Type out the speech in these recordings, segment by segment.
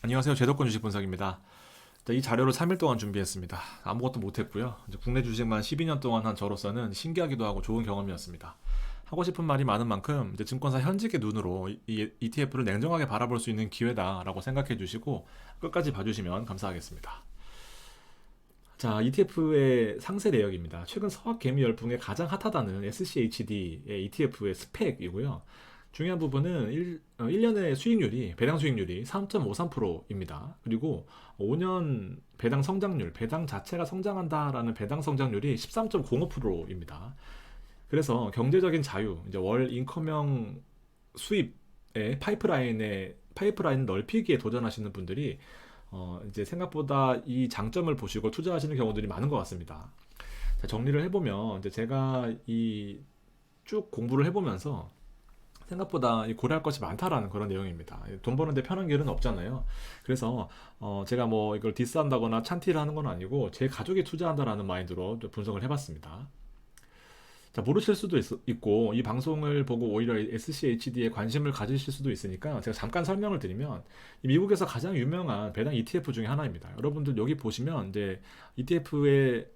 안녕하세요. 제도권 주식 분석입니다. 이 자료를 3일 동안 준비했습니다. 아무것도 못했고요. 이제 국내 주식만 12년 동안 한 저로서는 신기하기도 하고 좋은 경험이었습니다. 하고 싶은 말이 많은 만큼 이제 증권사 현직의 눈으로 이 ETF를 냉정하게 바라볼 수 있는 기회다라고 생각해 주시고 끝까지 봐주시면 감사하겠습니다. 자, ETF의 상세 내역입니다. 최근 서학 개미 열풍에 가장 핫하다는 SCHD의 ETF의 스펙이고요. 중요한 부분은 1년의 수익률이, 배당 수익률이 3.53%입니다. 그리고 5년 배당 성장률, 배당 자체가 성장한다라는 배당 성장률이 13.05%입니다. 그래서 경제적인 자유, 이제 월 인컴형 수입의 파이프라인 넓히기에 도전하시는 분들이 이제 생각보다 이 장점을 보시고 투자하시는 경우들이 많은 것 같습니다. 자, 정리를 해보면 이제 제가 이 쭉 공부를 해보면서 생각보다 고려할 것이 많다라는 그런 내용입니다. 돈 버는데 편한 길은 없잖아요. 그래서 제가 뭐 이걸 디스한다거나 찬티를 하는 건 아니고 제 가족이 투자한다라는 마인드로 좀 분석을 해봤습니다. 자, 모르실 수도 있고 이 방송을 보고 오히려 SCHD에 관심을 가지실 수도 있으니까 제가 잠깐 설명을 드리면 이 미국에서 가장 유명한 배당 ETF 중에 하나입니다. 여러분들 여기 보시면 이제 ETF의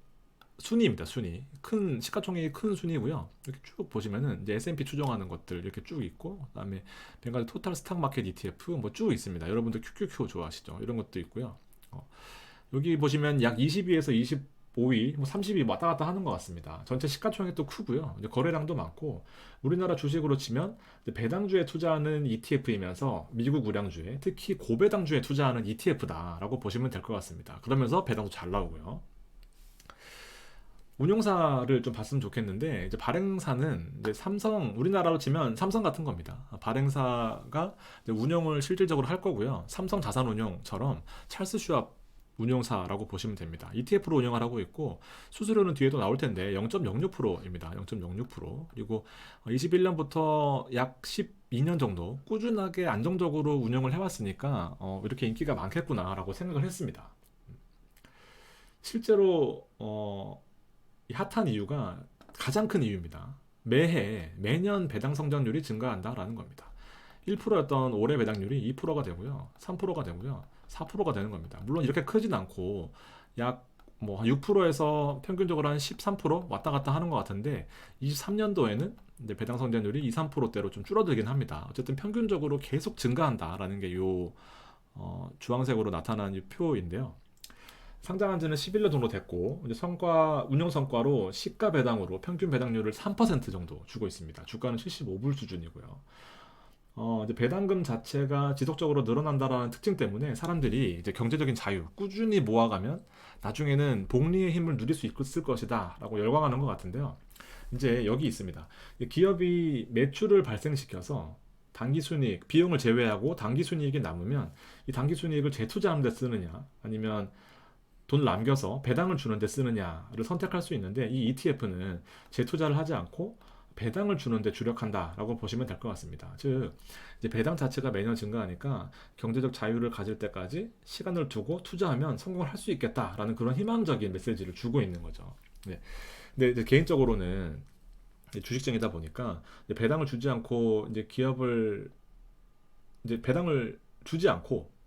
순위입니다. 순위. 큰 시가총액이 큰 순위고요. 이렇게 쭉 보시면은 이제 S&P 추정하는 것들 이렇게 쭉 있고 그다음에 벵가드 토탈 스탁 마켓 ETF 뭐 쭉 있습니다. 여러분들 QQQ 좋아하시죠? 이런 것도 있고요. 여기 보시면 약 20위에서 25위, 뭐 30위 왔다 갔다 하는 것 같습니다. 전체 시가총액도 크고요. 이제 거래량도 많고 우리나라 주식으로 치면 이제 배당주에 투자하는 ETF이면서 미국 우량주에 특히 고배당주에 투자하는 ETF다라고 보시면 될 것 같습니다. 그러면서 배당도 잘 나오고요. 운용사를 좀 봤으면 좋겠는데 이제 발행사는 이제 삼성 우리나라로 치면 삼성 같은 겁니다. 발행사가 이제 운영을 실질적으로 할 거고요. 삼성 자산운용처럼 찰스 슈왑 운용사라고 보시면 됩니다. ETF로 운영을 하고 있고 수수료는 뒤에도 나올 텐데 0.06%입니다. 0.06%. 그리고 21년부터 약 12년 정도 꾸준하게 안정적으로 운영을 해왔으니까 이렇게 인기가 많겠구나라고 생각을 했습니다. 실제로 이 핫한 이유가 가장 큰 이유입니다. 매년 배당 성장률이 증가한다라는 겁니다. 1%였던 올해 배당률이 2%가 되고요. 3%가 되고요. 4%가 되는 겁니다. 물론 이렇게 크진 않고 약 뭐 6%에서 평균적으로 한 13% 왔다 갔다 하는 것 같은데 23년도에는 이제 배당 성장률이 2, 3%대로 좀 줄어들긴 합니다. 어쨌든 평균적으로 계속 증가한다라는 게 요 주황색으로 나타난 이 표인데요. 상장한 지는 11년 정도 됐고 이제 운영 성과로 시가 배당으로 평균 배당률을 3% 정도 주고 있습니다. 주가는 75불 수준이고요. 이제 배당금 자체가 지속적으로 늘어난다라는 특징 때문에 사람들이 이제 경제적인 자유, 꾸준히 모아가면 나중에는 복리의 힘을 누릴 수 있을 것이다라고 열광하는 것 같은데요. 이제 여기 있습니다. 기업이 매출을 발생시켜서 당기순이익, 비용을 제외하고 당기순이익이 남으면 이 당기순이익을 재투자하는 데 쓰느냐 아니면 돈 남겨서 배당을 주는데 쓰느냐를 선택할 수 있는데 이 ETF는 재투자를 하지 않고 배당을 주는데 주력한다라고 보시면 될 것 같습니다. 즉 이제 배당 자체가 매년 증가하니까 경제적 자유를 가질 때까지 시간을 두고 투자하면 성공을 할 수 있겠다라는 그런 희망적인 메시지를 주고 있는 거죠. 네. 근데 이제 개인적으로는 주식증이다 보니까 이제 배당을 주지 않고 이제 기업을 이제 배당을 주지 않고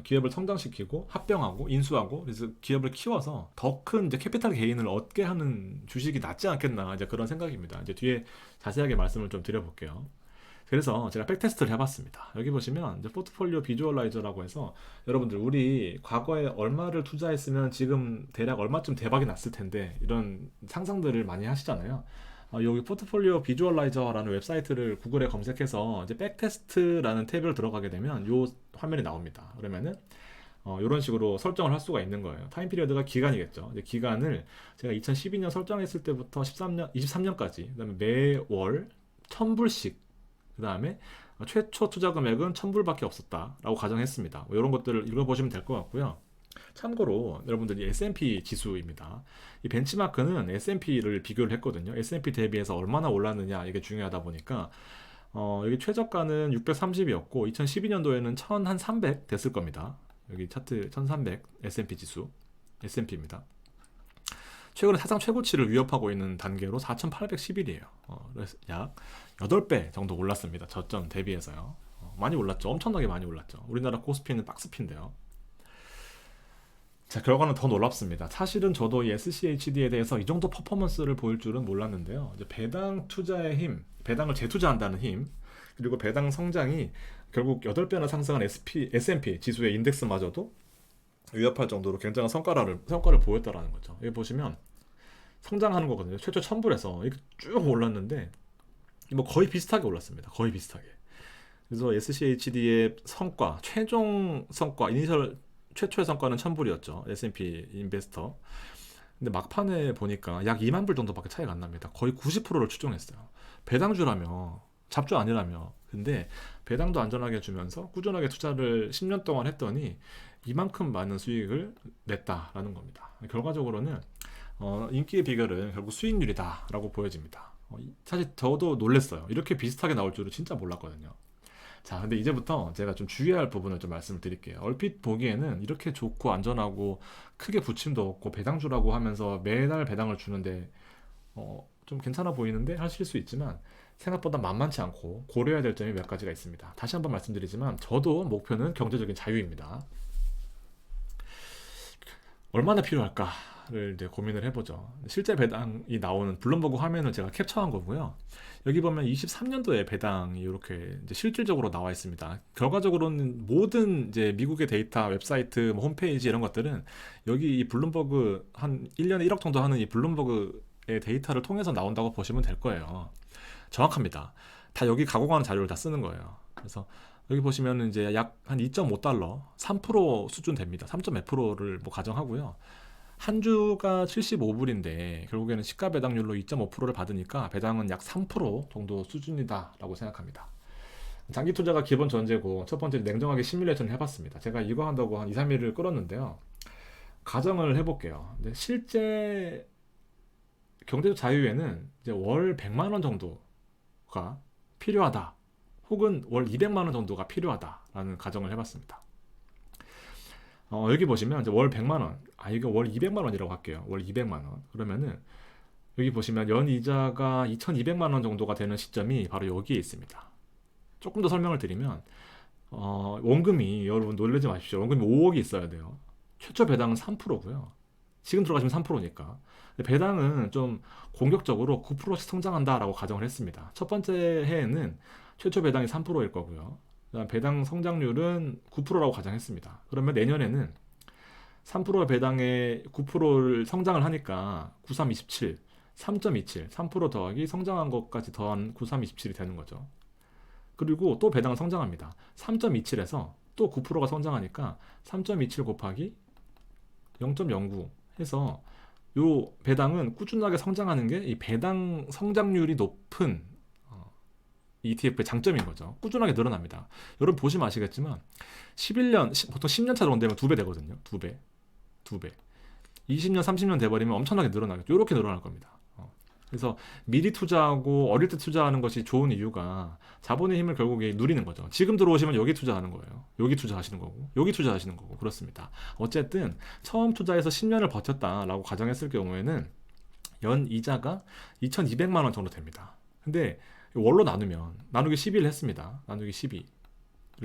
기업을 성장시키고 합병하고 인수하고 그래서 기업을 키워서 더 큰 이제 캐피탈 게인을 얻게 하는 주식이 낫지 않겠나 이제 그런 생각입니다. 이제 뒤에 자세하게 말씀을 좀 드려볼게요. 그래서 제가 백테스트를 해봤습니다. 여기 보시면 이제 포트폴리오 비주얼라이저라고 해서 여러분들 우리 과거에 얼마를 투자했으면 지금 대략 얼마쯤 대박이 났을 텐데 이런 상상들을 많이 하시잖아요. 여기 포트폴리오 비주얼라이저라는 웹사이트를 구글에 검색해서 이제 백테스트라는 탭을 들어가게 되면 이 화면이 나옵니다. 그러면은 이런 식으로 설정을 할 수가 있는 거예요. 타임 피리어드가 기간이겠죠. 이제 기간을 제가 2012년 설정했을 때부터 23년까지 그다음에 매월 1000불씩 그다음에 최초 투자 금액은 1000불밖에 없었다라고 가정했습니다. 뭐 이런 것들을 읽어보시면 될 것 같고요. 참고로 여러분들이 S&P 지수입니다. 이 벤치마크는 S&P를 비교를 했거든요. S&P 대비해서 얼마나 올랐느냐 이게 중요하다 보니까 여기 최저가는 630이었고 2012년도에는 1300 됐을 겁니다. 여기 차트 1300 S&P 지수 S&P입니다. 최근에 사상 최고치를 위협하고 있는 단계로 4811이에요. 그래서 약 8배 정도 올랐습니다. 저점 대비해서요. 많이 올랐죠. 엄청나게 많이 올랐죠. 우리나라 코스피는 박스피인데요. 자, 결과는 더 놀랍습니다. 사실은 저도 이 SCHD에 대해서 이 정도 퍼포먼스를 보일 줄은 몰랐는데요. 이제 배당 투자의 힘, 배당을 재투자한다는 힘, 그리고 배당 성장이 결국 8배나 상승한 S&P 지수의 인덱스마저도 위협할 정도로 굉장한 성과를 보였다라는 거죠. 여기 보시면 성장하는 거거든요. 최초 1000불에서 이렇게 쭉 올랐는데 뭐 거의 비슷하게 올랐습니다. 거의 비슷하게. 그래서 SCHD의 성과, 최종 성과, 최초의 성과는 1000불이었죠. S&P 인베스터. 근데 막판에 보니까 약 2만 불 정도밖에 차이가 안 납니다. 거의 90%를 추종했어요. 배당주라며, 잡주 아니라며. 근데 배당도 안전하게 주면서 꾸준하게 투자를 10년 동안 했더니 이만큼 많은 수익을 냈다라는 겁니다. 결과적으로는 인기의 비결은 결국 수익률이다라고 보여집니다. 사실 저도 놀랐어요. 이렇게 비슷하게 나올 줄은 진짜 몰랐거든요. 자, 근데 이제부터 제가 좀 주의할 부분을 좀 말씀을 드릴게요. 얼핏 보기에는 이렇게 좋고 안전하고 크게 부침도 없고 배당주라고 하면서 매달 배당을 주는데 좀 괜찮아 보이는데 하실 수 있지만 생각보다 만만치 않고 고려해야 될 점이 몇 가지가 있습니다. 다시 한번 말씀드리지만 저도 목표는 경제적인 자유입니다. 얼마나 필요할까를 이제 고민을 해보죠. 실제 배당이 나오는 블룸버그 화면을 제가 캡처한 거고요. 여기 보면 23년도에 배당이 이렇게 이제 실질적으로 나와 있습니다. 결과적으로는 모든 이제 미국의 데이터, 웹사이트, 뭐 홈페이지 이런 것들은 여기 이 블룸버그 한 1년에 1억 정도 하는 이 블룸버그의 데이터를 통해서 나온다고 보시면 될 거예요. 정확합니다. 다 여기 가공하는 자료를 다 쓰는 거예요. 그래서 여기 보시면 이제 약 한 2.5달러, 3% 수준 됩니다. 3.몇%를 뭐 가정하고요. 한 주가 75불인데 결국에는 시가 배당률로 2.5%를 받으니까 배당은 약 3% 정도 수준이다라고 생각합니다. 장기 투자가 기본 전제고 첫 번째 냉정하게 시뮬레이션을 해봤습니다. 제가 이거 한다고 한 2, 3일을 끌었는데요. 가정을 해볼게요. 근데 실제 경제적 자유에는 이제 월 100만 원 정도가 필요하다. 혹은 월 200만 원 정도가 필요하다라는 가정을 해봤습니다. 여기 보시면 이제 월 100만 원, 이거 월 200만 원이라고 할게요. 월 200만 원. 그러면은 여기 보시면 연 이자가 2,200만 원 정도가 되는 시점이 바로 여기에 있습니다. 조금 더 설명을 드리면 원금이 여러분 놀라지 마십시오. 원금이 5억이 있어야 돼요. 최초 배당은 3%고요. 지금 들어가시면 3%니까. 배당은 좀 공격적으로 9%씩 성장한다라고 가정을 했습니다. 첫 번째 해에는 최초 배당이 3%일 거고요. 그다음 배당 성장률은 9%라고 가정했습니다. 그러면 내년에는 3% 배당에 9%를 성장을 하니까 93, 27, 3.27, 3% 더하기 성장한 것까지 더한 93, 27이 되는 거죠. 그리고 또 배당은 성장합니다. 3.27에서 또 9%가 성장하니까 3.27 곱하기 0.09 해서 요 배당은 꾸준하게 성장하는 게 이 배당 성장률이 높은 ETF의 장점인 거죠. 꾸준하게 늘어납니다. 여러분 보시면 아시겠지만 11년, 보통 10년 차 정도 되면 2배 되거든요. 2배. 2배. 20년, 30년 돼버리면 엄청나게 늘어나겠죠. 이렇게 늘어날 겁니다. 그래서 미리 투자하고 어릴 때 투자하는 것이 좋은 이유가 자본의 힘을 결국에 누리는 거죠. 지금 들어오시면 여기 투자하는 거예요. 여기 투자하시는 거고, 여기 투자하시는 거고, 그렇습니다. 어쨌든 처음 투자해서 10년을 버텼다라고 가정했을 경우에는 연 이자가 2,200만 원 정도 됩니다. 근데 월로 나누기 12를 했습니다. 나누기 12를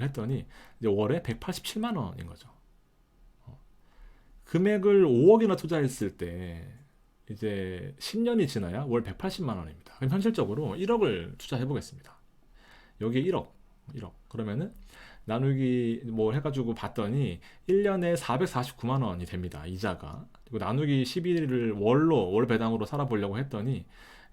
했더니 이제 월에 187만 원인 거죠. 금액을 5억이나 투자했을 때 이제 10년이 지나야 월 180만 원입니다. 그럼 현실적으로 1억을 투자해 보겠습니다. 여기에 1억. 그러면은 나누기 뭐 해가지고 봤더니 1년에 449만 원이 됩니다. 이자가. 그리고 나누기 12를 월 배당으로 살아보려고 했더니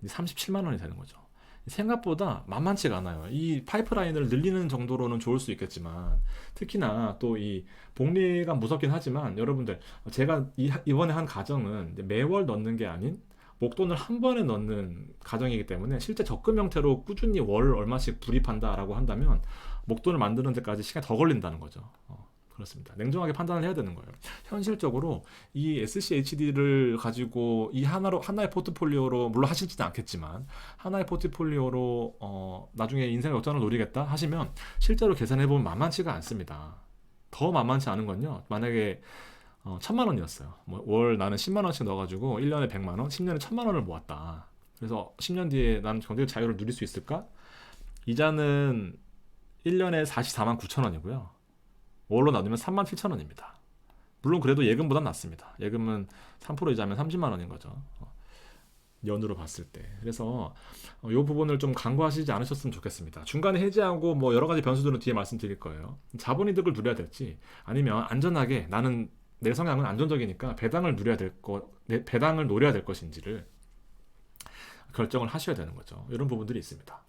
37만 원이 되는 거죠. 생각보다 만만치가 않아요. 이 파이프라인을 늘리는 정도로는 좋을 수 있겠지만 특히나 또 이 복리가 무섭긴 하지만 여러분들 제가 이번에 한 가정은 매월 넣는 게 아닌 목돈을 한 번에 넣는 가정이기 때문에 실제 적금 형태로 꾸준히 월 얼마씩 불입한다라고 한다면 목돈을 만드는 데까지 시간이 더 걸린다는 거죠. 그렇습니다. 냉정하게 판단을 해야 되는 거예요. 현실적으로 이 SCHD를 가지고 이 하나의 포트폴리오로 물론 하시지는 않겠지만 하나의 포트폴리오로 나중에 인생의 역전을 노리겠다 하시면 실제로 계산해 보면 만만치가 않습니다. 더 만만치 않은 건요. 만약에 1,000만 원이었어요. 월 나는 10만 원씩 넣어가지고 1년에 100만 원, 10년에 1,000만 원을 모았다. 그래서 10년 뒤에 난 경제적 자유를 누릴 수 있을까? 이자는 1년에 44만 9천 원이고요. 5월로 나누면 3만 7천 원입니다. 물론 그래도 예금보단 낫습니다. 예금은 3% 이자면 30만 원인 거죠. 연으로 봤을 때. 그래서 이 부분을 좀 간과하시지 않으셨으면 좋겠습니다. 중간에 해지하고 뭐 여러 가지 변수들은 뒤에 말씀드릴 거예요. 자본이득을 누려야 될지 아니면 안전하게 나는 내 성향은 안전적이니까 배당을 누려야 될 배당을 노려야 될 것인지를 결정을 하셔야 되는 거죠. 이런 부분들이 있습니다.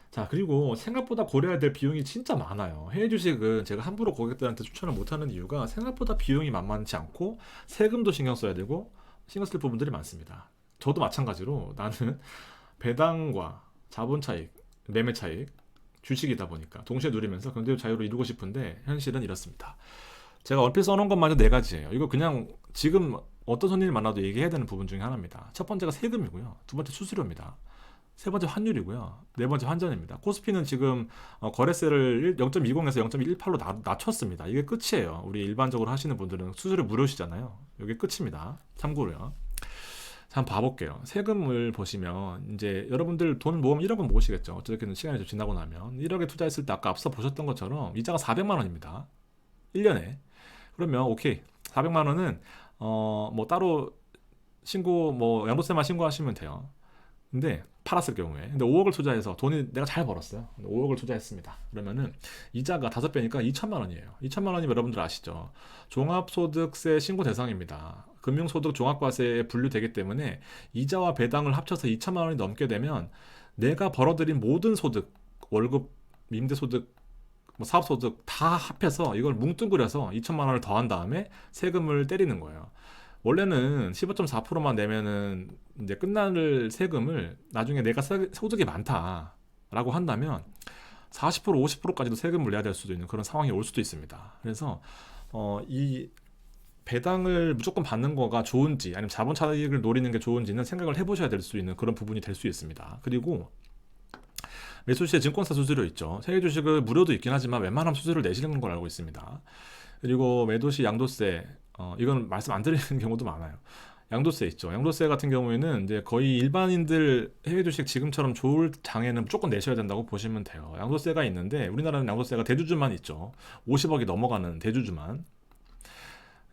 자, 그리고 생각보다 고려해야 될 비용이 진짜 많아요. 해외 주식은 제가 함부로 고객들한테 추천을 못하는 이유가 생각보다 비용이 만만치 않고 세금도 신경 써야 되고 신경 쓸 부분들이 많습니다. 저도 마찬가지로 나는 배당과 자본 차익, 매매 차익, 주식이다 보니까 동시에 누리면서 경제 자유를 이루고 싶은데 현실은 이렇습니다. 제가 얼핏 써놓은 것마저 네 가지예요. 이거 그냥 지금 어떤 손님을 만나도 얘기해야 되는 부분 중에 하나입니다. 첫 번째가 세금이고요. 두 번째 수수료입니다. 세 번째 환율이고요. 네 번째 환전입니다. 코스피는 지금 거래세를 0.20에서 0.18로 낮췄습니다. 이게 끝이에요. 우리 일반적으로 하시는 분들은 수수료 무료시잖아요. 이게 끝입니다. 참고로요. 자, 한번 봐볼게요. 세금을 보시면 이제 여러분들 돈 모으면 1억은 모으시겠죠. 어쨌든 시간이 좀 지나고 나면 1억에 투자했을 때 아까 앞서 보셨던 것처럼 이자가 400만 원입니다. 1년에. 그러면 오케이. 400만 원은 뭐 따로 신고 뭐 양도세만 신고하시면 돼요. 근데 팔았을 경우에 근데 5억을 투자해서 돈이 내가 잘 벌었어요. 5억을 투자했습니다. 그러면은 이자가 5배니까 2천만 원이에요. 2천만 원이면 여러분들 아시죠? 종합소득세 신고 대상입니다. 금융소득 종합과세에 분류되기 때문에 이자와 배당을 합쳐서 2천만 원이 넘게 되면 내가 벌어들인 모든 소득, 월급, 임대소득, 뭐 사업소득 다 합해서 이걸 뭉뚱그려서 2천만 원을 더한 다음에 세금을 때리는 거예요. 원래는 15.4%만 내면은 이제 끝날 세금을 나중에 내가 소득이 많다라고 한다면 40% 50%까지도 세금을 내야 될 수도 있는 그런 상황이 올 수도 있습니다. 그래서 이 배당을 무조건 받는 거가 좋은지 아니면 자본 차익을 노리는 게 좋은지는 생각을 해보셔야 될 수 있는 그런 부분이 될 수 있습니다. 그리고 매수 시에 증권사 수수료 있죠. 세계 주식은 무료도 있긴 하지만 웬만하면 수수료를 내시는 걸 알고 있습니다. 그리고 매도 시 양도세 이건 말씀 안 드리는 경우도 많아요. 양도세 있죠. 양도세 같은 경우에는 이제 거의 일반인들 해외 주식 지금처럼 좋을 장에는 무조건 내셔야 된다고 보시면 돼요. 양도세가 있는데 우리나라는 양도세가 대주주만 있죠. 50억이 넘어가는 대주주만.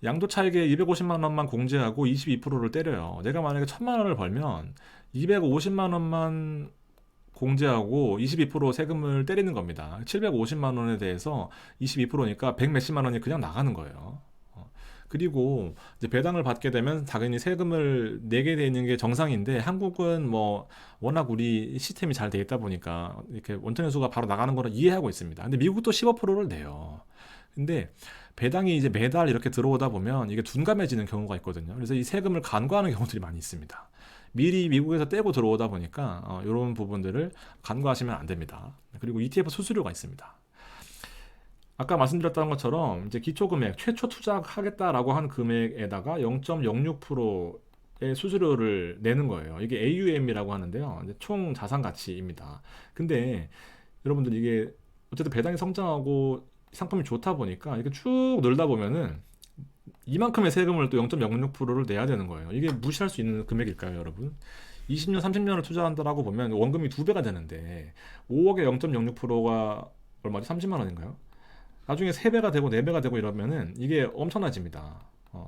양도 차익에 250만 원만 공제하고 22%를 때려요. 내가 만약에 1000만 원을 벌면 250만 원만 공제하고 22% 세금을 때리는 겁니다. 750만 원에 대해서 22%니까 100 몇십만 원이 그냥 나가는 거예요. 그리고 이제 배당을 받게 되면 당연히 세금을 내게 되는 게 정상인데 한국은 뭐 워낙 우리 시스템이 잘 돼 있다 보니까 이렇게 원천회수가 바로 나가는 거를 이해하고 있습니다. 근데 미국도 15%를 내요. 근데 배당이 이제 매달 이렇게 들어오다 보면 이게 둔감해지는 경우가 있거든요. 그래서 이 세금을 간과하는 경우들이 많이 있습니다. 미리 미국에서 떼고 들어오다 보니까 이런 부분들을 간과하시면 안 됩니다. 그리고 ETF 수수료가 있습니다. 아까 말씀드렸던 것처럼 이제 기초금액 최초 투자하겠다라고 한 금액에다가 0.06%의 수수료를 내는 거예요. 이게 AUM이라고 하는데요. 이제 총 자산 가치입니다. 근데 여러분들 이게 어쨌든 배당이 성장하고 상품이 좋다 보니까 이렇게 쭉 늘다 보면은 이만큼의 세금을 또 0.06%를 내야 되는 거예요. 이게 무시할 수 있는 금액일까요, 여러분? 20년, 30년을 투자한다라고 보면 원금이 2배가 되는데 5억에 0.06%가 얼마지? 30만 원인가요? 나중에 3배가 되고 4배가 되고 이러면은 이게 엄청나집니다.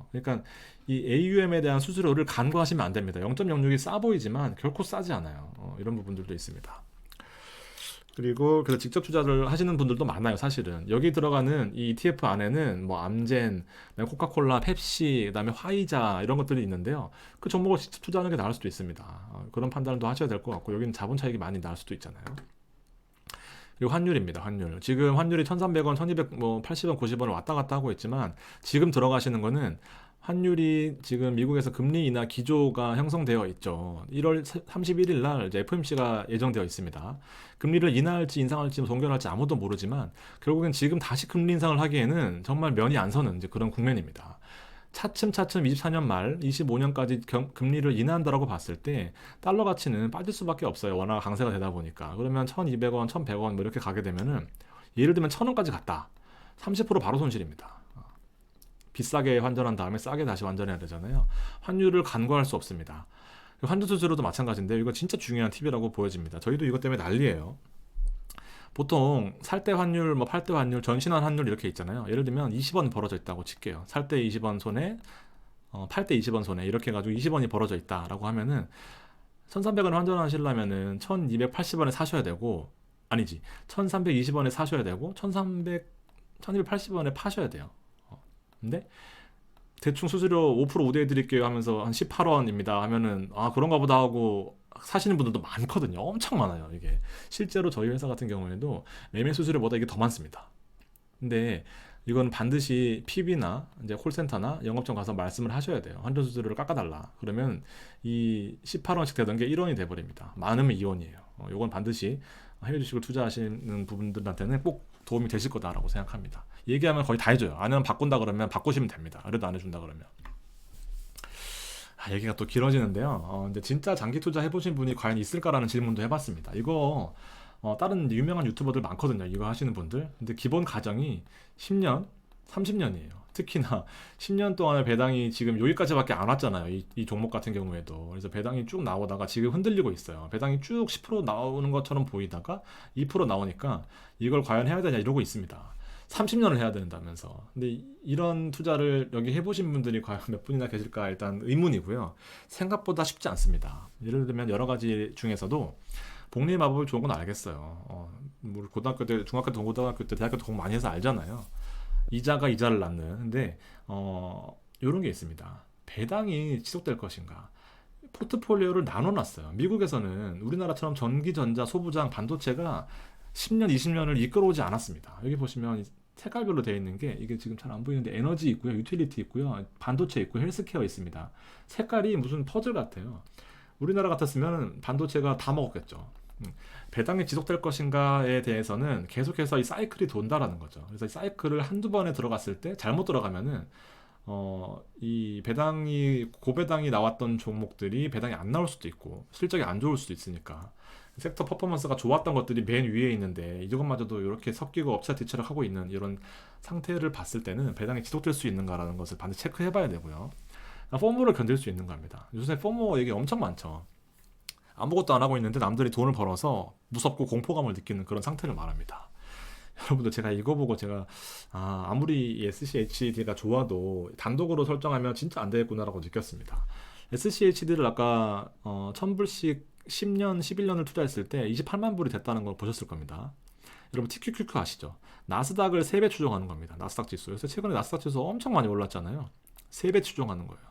그러니까 이 AUM에 대한 수수료를 간과하시면 안 됩니다. 0.06이 싸 보이지만 결코 싸지 않아요. 이런 부분들도 있습니다. 그리고 그래서 직접 투자를 하시는 분들도 많아요, 사실은. 여기 들어가는 이 ETF 안에는 뭐 암젠, 그다음에 코카콜라, 펩시, 그다음에 화이자 이런 것들이 있는데요. 그 종목을 직접 투자하는 게 나을 수도 있습니다. 그런 판단도 하셔야 될 것 같고 여기는 자본 차익이 많이 날 수도 있잖아요. 그리고 환율입니다. 환율. 지금 환율이 1,300원, 1,200, 뭐 80원, 90원을 왔다 갔다 하고 있지만 지금 들어가시는 거는 환율이 지금 미국에서 금리 인하 기조가 형성되어 있죠. 1월 31일 날 이제 FOMC가 예정되어 있습니다. 금리를 인하할지 인상할지 동결할지 아무도 모르지만 결국엔 지금 다시 금리 인상을 하기에는 정말 면이 안 서는 이제 그런 국면입니다. 차츰차츰 24년 말 25년까지 금리를 인하한다라고 봤을 때 달러 가치는 빠질 수밖에 없어요. 워낙 강세가 되다 보니까. 그러면 1,200원, 1,100원 뭐 이렇게 가게 되면은 예를 들면 1,000원까지 갔다. 30% 바로 손실입니다. 비싸게 환전한 다음에 싸게 다시 환전해야 되잖아요. 환율을 간과할 수 없습니다. 환전 수수료도 마찬가지인데 이거 진짜 중요한 팁이라고 보여집니다. 저희도 이것 때문에 난리예요. 보통 살 때 환율, 뭐 팔 때 환율, 전신환 환율 이렇게 있잖아요. 예를 들면 20원 벌어져 있다고 칠게요. 살 때 20원 손해, 팔 때 20원 손해 이렇게 해가지고 20원이 벌어져 있다라고 하면은 1300원 환전하시려면은 1280원에 사셔야 되고, 아니지, 1320원에 사셔야 되고 1280원에 파셔야 돼요. 근데 대충 수수료 5% 우대해 드릴게요 하면서 한 18원입니다 하면은 아 그런가 보다 하고 사시는 분들도 많거든요. 엄청 많아요. 이게 실제로 저희 회사 같은 경우에도 매매 수수료보다 이게 더 많습니다. 근데 이건 반드시 PB나 이제 콜센터나 영업점 가서 말씀을 하셔야 돼요. 환전 수수료를 깎아달라. 그러면 이 18원씩 되던 게 1원이 돼버립니다. 많으면 2원이에요. 이건 반드시 해외 주식을 투자하시는 부분들한테는 꼭 도움이 되실 거다라고 생각합니다. 얘기하면 거의 다 해줘요. 아니면 바꾼다 그러면 바꾸시면 됩니다. 그래도 안 해준다 그러면. 얘기가 또 길어지는데요. 근데 진짜 장기 투자 해보신 분이 과연 있을까라는 질문도 해봤습니다. 이거 다른 유명한 유튜버들 많거든요. 이거 하시는 분들. 근데 기본 가정이 10년, 30년이에요. 특히나 10년 동안의 배당이 지금 여기까지밖에 안 왔잖아요. 이 종목 같은 경우에도. 그래서 배당이 쭉 나오다가 지금 흔들리고 있어요. 배당이 쭉 10% 나오는 것처럼 보이다가 2% 나오니까 이걸 과연 해야 되냐 이러고 있습니다. 30년을 해야 된다면서. 근데 이런 투자를 여기 해보신 분들이 과연 몇 분이나 계실까 일단 의문이고요. 생각보다 쉽지 않습니다. 예를 들면 여러 가지 중에서도 복리 마법을 좋은 건 알겠어요. 뭐 고등학교 때, 중학교 때, 고등학교 때, 대학교 때 공부 많이 해서 알잖아요. 이자가 이자를 낳는. 근데 이런 게 있습니다. 배당이 지속될 것인가? 포트폴리오를 나눠놨어요. 미국에서는 우리나라처럼 전기, 전자, 소부장, 반도체가 10년, 20년을 이끌어오지 않았습니다. 여기 보시면 색깔별로 되어 있는 게 이게 지금 잘 안 보이는데 에너지 있고요, 유틸리티 있고요, 반도체 있고 헬스케어 있습니다. 색깔이 무슨 퍼즐 같아요. 우리나라 같았으면 반도체가 다 먹었겠죠. 배당이 지속될 것인가에 대해서는 계속해서 이 사이클이 돈다라는 거죠. 그래서 이 사이클을 한두 번에 들어갔을 때 잘못 들어가면은 이 배당이 고배당이 나왔던 종목들이 배당이 안 나올 수도 있고 실적이 안 좋을 수도 있으니까 섹터 퍼포먼스가 좋았던 것들이 맨 위에 있는데 이것마저도 이렇게 섞이고 업사이드 뒤처럼 하고 있는 이런 상태를 봤을 때는 배당이 지속될 수 있는가라는 것을 반드시 체크해 봐야 되고요. 포모를 견딜 수 있는가 합니다. 요새 포모 얘기 엄청 많죠. 아무것도 안 하고 있는데 남들이 돈을 벌어서 무섭고 공포감을 느끼는 그런 상태를 말합니다. 여러분들 제가 이거 보고 제가 아무리 SCHD가 좋아도 단독으로 설정하면 진짜 안 되겠구나라고 느꼈습니다. SCHD를 아까 1000불씩 10년, 11년을 투자했을 때 28만 불이 됐다는 걸 보셨을 겁니다. 여러분 TQQQ 아시죠? 나스닥을 3배 추종하는 겁니다. 나스닥 지수. 그래서 최근에 나스닥 지수 엄청 많이 올랐잖아요. 3배 추종하는 거예요.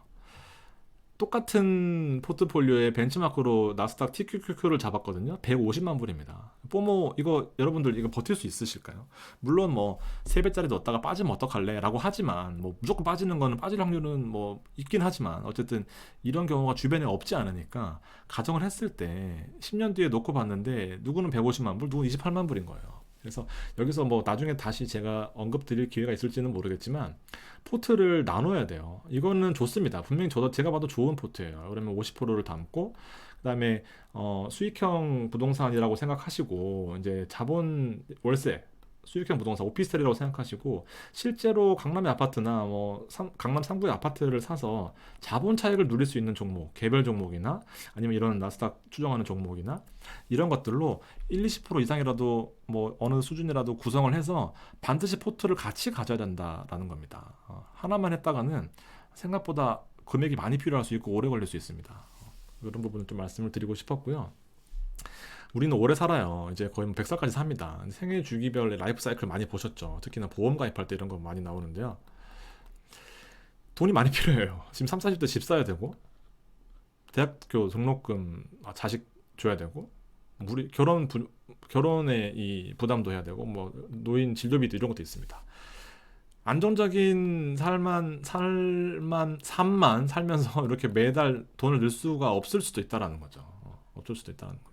똑같은 포트폴리오의 벤치마크로 나스닥 TQQQ를 잡았거든요. 150만 불입니다. 포모 이거 여러분들 이거 버틸 수 있으실까요? 물론 뭐 3배짜리 넣었다가 빠지면 어떡할래? 라고 하지만 뭐 무조건 빠지는 거는 빠질 확률은 뭐 있긴 하지만 어쨌든 이런 경우가 주변에 없지 않으니까 가정을 했을 때 10년 뒤에 놓고 봤는데 누구는 150만 불, 누구는 28만 불인 거예요. 그래서 여기서 뭐 나중에 다시 제가 언급 드릴 기회가 있을지는 모르겠지만 포트를 나눠야 돼요. 이거는 좋습니다. 분명히 제가 봐도 좋은 포트예요. 그러면 50%를 담고 그다음에 수익형 부동산이라고 생각하시고 이제 자본 월세 수익형 부동산 오피스텔이라고 생각하시고 실제로 강남의 아파트나 뭐 강남 상부의 아파트를 사서 자본 차익을 누릴 수 있는 종목, 개별 종목이나 아니면 이런 나스닥 추정하는 종목이나 이런 것들로 1, 20% 이상이라도 뭐 어느 수준이라도 구성을 해서 반드시 포트를 같이 가져야 된다라는 겁니다. 하나만 했다가는 생각보다 금액이 많이 필요할 수 있고 오래 걸릴 수 있습니다. 이런 부분을 좀 말씀을 드리고 싶었고요. 우리는 오래 살아요. 이제 거의 100살까지 삽니다. 생애 주기별 라이프 사이클 많이 보셨죠. 특히나 보험 가입할 때 이런 거 많이 나오는데요. 돈이 많이 필요해요. 지금 3, 40대 집 사야 되고 대학교 등록금 자식 줘야 되고 결혼의 이 부담도 해야 되고 뭐 노인 진료비도 이런 것도 있습니다. 안정적인 삶만 살면서 이렇게 매달 돈을 넣을 수가 없을 수도 있다라는 거죠. 어쩔 수도 있다는 겁니다.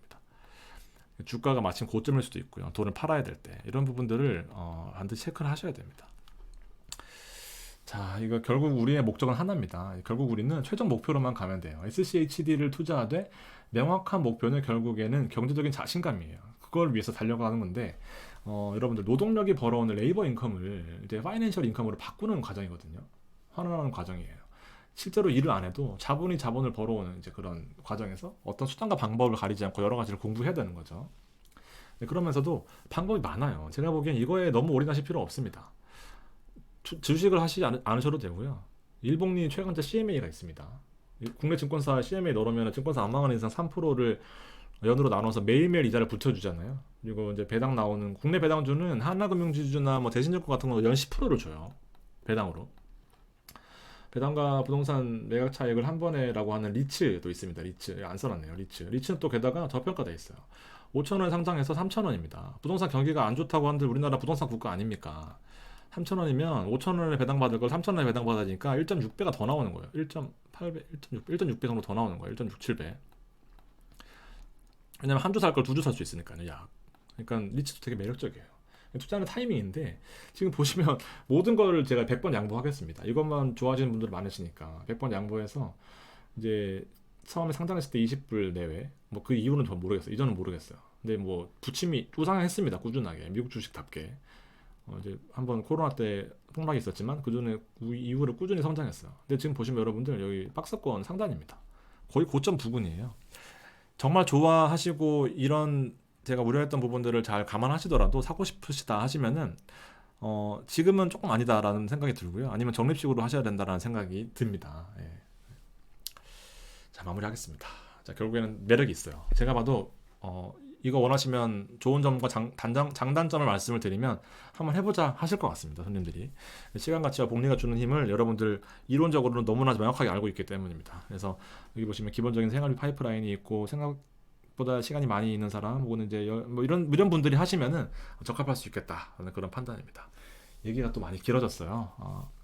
주가가 마침 고점일 수도 있고요. 돈을 팔아야 될 때 이런 부분들을 반드시 체크를 하셔야 됩니다. 자, 이거 결국 우리의 목적은 하나입니다. 결국 우리는 최종 목표로만 가면 돼요. SCHD를 투자하되 명확한 목표는 결국에는 경제적인 자신감이에요. 그걸 위해서 달려가는 건데 여러분들 노동력이 벌어오는 레이버 인컴을 이제 파이낸셜 인컴으로 바꾸는 과정이거든요. 환원하는 과정이에요. 실제로 일을 안 해도 자본이 자본을 벌어오는 이제 그런 과정에서 어떤 수단과 방법을 가리지 않고 여러 가지를 공부해야 되는 거죠. 네, 그러면서도 방법이 많아요. 제가 보기엔 이거에 너무 올인하실 필요 없습니다. 주식을 하시지 않으셔도 되고요. 일봉리 최강자 CMA가 있습니다. 국내 증권사 CMA 넣으면 증권사 안 망하는 이상 3%를 연으로 나눠서 매일매일 이자를 붙여주잖아요. 그리고 이제 배당 나오는 국내 배당주는 하나금융지주나 뭐 대신증권 같은 거 연 10%를 줘요. 배당으로. 배당과 부동산 매각 차익을 한 번에라고 하는 리츠도 있습니다. 리츠 안 써놨네요. 리츠는 또 게다가 저평가돼 있어요. 5,000원 상장해서 3,000원입니다. 부동산 경기가 안 좋다고 한들 우리나라 부동산 국가 아닙니까? 3,000원이면 5,000원에 배당받을 걸 3,000원에 배당받아지니까 1.6배가 더 나오는 거예요. 1.8배, 1.6배 정도 더 나오는 거예요. 1.67배. 왜냐면 한 주 살 걸 두 주 살 수 있으니까요. 약. 그러니까 리츠도 되게 매력적이에요. 투자는 타이밍인데 지금 보시면 모든 거를 제가 100번 양보하겠습니다. 이것만 좋아하시는 분들 많으시니까 100번 양보해서 이제 처음에 상장했을 때 20불 내외 뭐 그 이유는 전 모르겠어요. 이전은 모르겠어요. 근데 뭐 부침이 우상했습니다. 꾸준하게 미국 주식답게 이제 한번 코로나 때 폭락이 있었지만 그 전에 이후로 꾸준히 성장했어요. 근데 지금 보시면 여러분들 여기 박스권 상단입니다. 거의 고점 부근이에요. 정말 좋아하시고 이런 제가 우려했던 부분들을 잘 감안하시더라도 사고 싶으시다 하시면은 지금은 조금 아니다라는 생각이 들고요. 아니면 적립식으로 하셔야 된다라는 생각이 듭니다. 예. 자, 마무리하겠습니다. 자, 결국에는 매력이 있어요. 제가 봐도 이거 원하시면 좋은 점과 장단점을 말씀을 드리면 한번 해보자 하실 것 같습니다. 손님들이. 시간 가치와 복리가 주는 힘을 여러분들 이론적으로는 너무나 명확하게 알고 있기 때문입니다. 그래서 여기 보시면 기본적인 생활비 파이프라인이 있고 생각보다 시간이 많이 있는 사람 혹은 이제 뭐 이런 분들이 하시면은 적합할 수 있겠다라는 그런 판단입니다. 얘기가 또 많이 길어졌어요.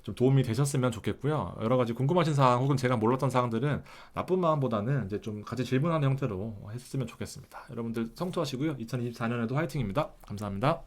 좀 도움이 되셨으면 좋겠고요. 여러 가지 궁금하신 사항 혹은 제가 몰랐던 사항들은 나쁜 마음보다는 이제 좀 같이 질문하는 형태로 했으면 좋겠습니다. 여러분들 성투하시고요. 2024년에도 화이팅입니다. 감사합니다.